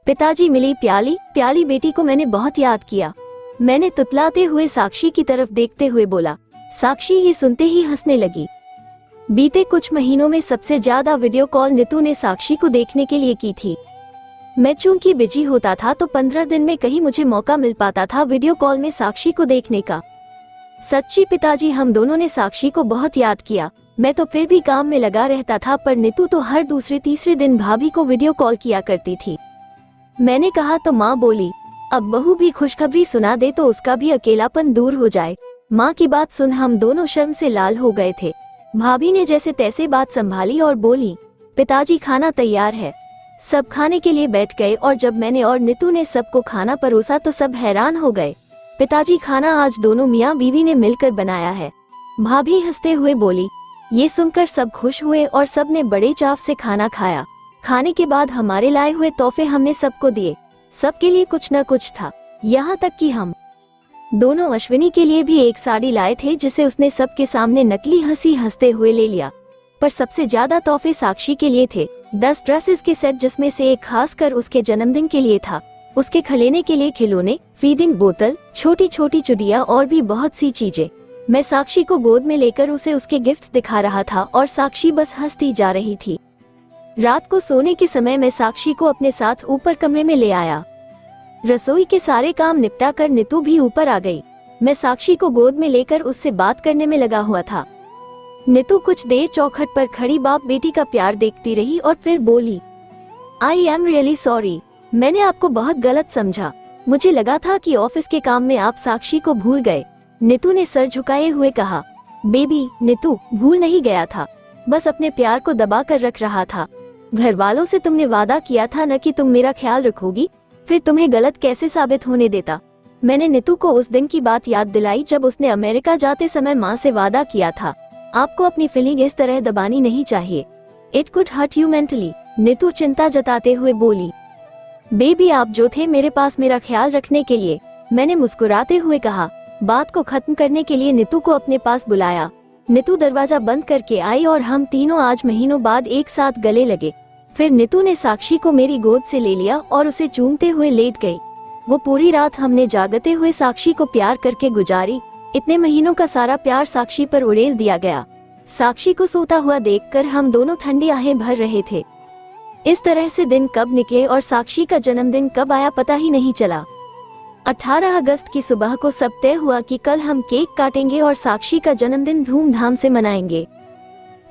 पिताजी मिली प्याली प्याली बेटी को मैंने बहुत याद किया। मैंने तुतलाते हुए साक्षी की तरफ देखते हुए बोला। साक्षी ये सुनते ही हंसने लगी। बीते कुछ महीनों में सबसे ज्यादा वीडियो कॉल नीतू ने साक्षी को देखने के लिए की थी। मैं चूंकि बिजी होता था तो 15 दिन में कहीं मुझे मौका मिल पाता था वीडियो कॉल में साक्षी को देखने का। सच्ची पिताजी, हम दोनों ने साक्षी को बहुत याद किया। मैं तो फिर भी काम में लगा रहता था, पर नीतू तो हर दूसरे तीसरे दिन भाभी को वीडियो कॉल किया करती थी। मैंने कहा तो माँ बोली, अब बहू भी खुशखबरी सुना दे तो उसका भी अकेलापन दूर हो जाए। माँ की बात सुन हम दोनों शर्म से लाल हो गए थे। भाभी ने जैसे तैसे बात संभाली और बोली, पिताजी खाना तैयार है। सब खाने के लिए बैठ गए और जब मैंने और नीतू ने सबको खाना परोसा तो सब हैरान हो गए। पिताजी खाना आज दोनों मियाँ बीवी ने मिलकर बनाया है। भाभी हंसते हुए बोली। ये सुनकर सब खुश हुए और सब ने बड़े चाव से खाना खाया। खाने के बाद हमारे लाए हुए तोहफे हमने सबको दिए। सबके लिए कुछ न कुछ था, यहाँ तक कि हम दोनों अश्विनी के लिए भी एक साड़ी लाए थे, जिसे उसने सबके सामने नकली हंसी हंसते हुए ले लिया। पर सबसे ज्यादा तोहफे साक्षी के लिए थे। 10 ड्रेसेस के सेट, जिसमें से एक खास कर उसके जन्मदिन के लिए था। उसके खिलौने के लिए खिलौने, फीडिंग बोतल, छोटी छोटी चुड़िया और भी बहुत सी चीजें। मैं साक्षी को गोद में लेकर उसे उसके गिफ्ट्स दिखा रहा था और साक्षी बस हंसती जा रही थी। रात को सोने के समय मैं साक्षी को अपने साथ ऊपर कमरे में ले आया। रसोई के सारे काम निपटा कर नीतू भी ऊपर आ गई। मैं साक्षी को गोद में लेकर उससे बात करने में लगा हुआ था। नीतू कुछ देर चौखट पर खड़ी बाप बेटी का प्यार देखती रही और फिर बोली, आई एम रियली सॉरी, मैंने आपको बहुत गलत समझा। मुझे लगा था कि ऑफिस के काम में आप साक्षी को भूल गए। नीतू ने सर झुकाए हुए कहा, बेबी नीतू, भूल नहीं गया था, बस अपने प्यार को दबा कर रख रहा था। घर वालों से तुमने वादा किया था न कि तुम मेरा ख्याल रखोगी, फिर तुम्हें गलत कैसे साबित होने देता। मैंने नीतू को उस दिन की बात याद दिलाई जब उसने अमेरिका जाते समय माँ से वादा किया था। आपको अपनी फीलिंग इस तरह दबानी नहीं चाहिए, it could hurt you mentally. Neetu चिंता जताते हुए बोली, बेबी आप जो थे मेरे पास मेरा ख्याल रखने के लिए। मैंने मुस्कुराते हुए कहा। बात को खत्म करने के लिए नीतू को अपने पास बुलाया। नीतू दरवाजा बंद करके आई और हम तीनों आज महीनों बाद एक साथ गले लगे। फिर नीतू ने साक्षी को मेरी गोद से ले लिया और उसे चूमते हुए लेट गई। वो पूरी रात हमने जागते हुए साक्षी को प्यार करके गुजारी। इतने महीनों का सारा प्यार साक्षी पर उड़ेल दिया गया। साक्षी को सोता हुआ देखकर हम दोनों ठंडी आहें भर रहे थे। इस तरह से दिन कब निकले और साक्षी का जन्मदिन कब आया पता ही नहीं चला। 18 अगस्त की सुबह को सब तय हुआ कि कल हम केक काटेंगे और साक्षी का जन्मदिन धूमधाम से मनाएंगे।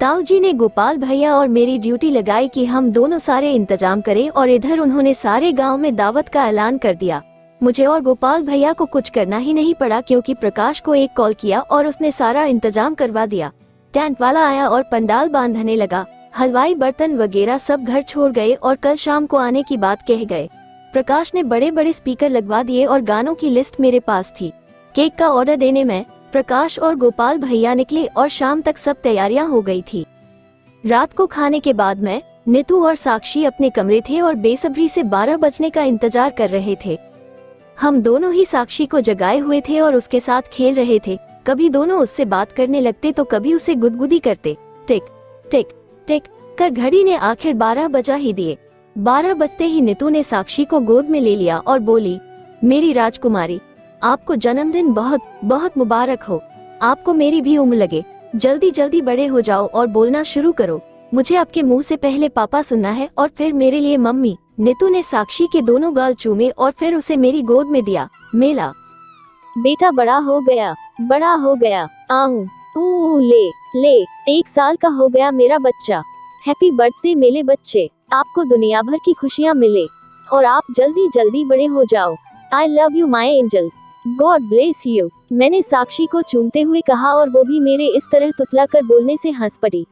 ताऊ जी ने गोपाल भैया और मेरी ड्यूटी लगाई कि हम दोनों सारे इंतजाम करें और इधर उन्होंने सारे गांव में दावत का ऐलान कर दिया। मुझे और गोपाल भैया को कुछ करना ही नहीं पड़ा, क्योंकि प्रकाश को एक कॉल किया और उसने सारा इंतजाम करवा दिया। टेंट वाला आया और पंडाल बांधने लगा। हलवाई बर्तन वगैरह सब घर छोड़ गए और कल शाम को आने की बात कह गए। प्रकाश ने बड़े बड़े स्पीकर लगवा दिए और गानों की लिस्ट मेरे पास थी। केक का ऑर्डर देने में प्रकाश और गोपाल भैया निकले और शाम तक सब तैयारियां हो गई थी। रात को खाने के बाद मैं, नीतू और साक्षी अपने कमरे थे और बेसब्री से 12 बजने का इंतजार कर रहे थे। हम दोनों ही साक्षी को जगाए हुए थे और उसके साथ खेल रहे थे। कभी दोनों उससे बात करने लगते तो कभी उसे गुदगुदी करते। टिक टिक टिक कर घड़ी ने आखिर 12 बजा ही दिए। 12 बजते ही नीतू ने साक्षी को गोद में ले लिया और बोली, मेरी राजकुमारी, आपको जन्मदिन बहुत बहुत मुबारक हो। आपको मेरी भी उम्र लगे। जल्दी जल्दी बड़े हो जाओ और बोलना शुरू करो। मुझे आपके मुंह से पहले पापा सुनना है और फिर मेरे लिए मम्मी। नीतू ने साक्षी के दोनों गाल चूमे और फिर उसे मेरी गोद में दिया। मेला बेटा बड़ा हो गया, बड़ा हो गया। आऊं ले ले, 1 साल का हो गया मेरा बच्चा। हैप्पी बर्थडे मेरे बच्चे, आपको दुनिया भर की खुशियाँ मिले और आप जल्दी जल्दी बड़े हो जाओ। I love you my angel, God bless you. मैंने साक्षी को चूमते हुए कहा और वो भी मेरे इस तरह तुतला कर बोलने से हंस पड़ी।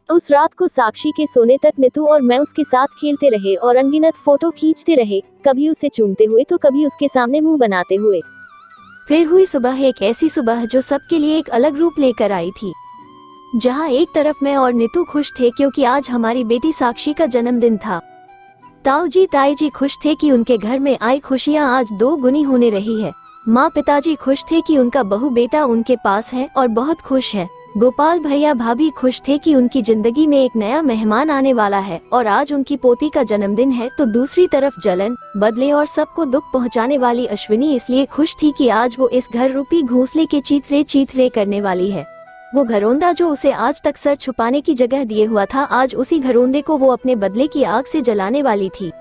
उस रात को साक्षी के सोने तक नीतू और मैं उसके साथ खेलते रहे और अनगिनत फोटो खींचते रहे, कभी उसे चूमते हुए तो कभी उसके सामने मुंह बनाते हुए। फिर हुई सुबह, एक ऐसी सुबह जो सबके लिए एक अलग रूप लेकर आई थी। जहां एक तरफ मैं और नीतू खुश थे क्योंकि आज हमारी बेटी साक्षी का जन्मदिन था। ताऊ जी ताई जी खुश थे कि उनके घर में आई खुशियां आज 2 गुनी होने रही है। माँ पिताजी खुश थे कि उनका बहू बेटा उनके पास है और बहुत खुश है। गोपाल भैया भाभी खुश थे कि उनकी जिंदगी में एक नया मेहमान आने वाला है और आज उनकी पोती का जन्मदिन है। तो दूसरी तरफ जलन, बदले और सबको दुख पहुंचाने वाली अश्विनी इसलिए खुश थी कि आज वो इस घर रूपी घोंसले के चीथरे चीथरे करने वाली है। वो घरौंदा जो उसे आज तक सर छुपाने की जगह दिए हुआ था, आज उसी घरौंदे को वो अपने बदले की आग से जलाने वाली थी।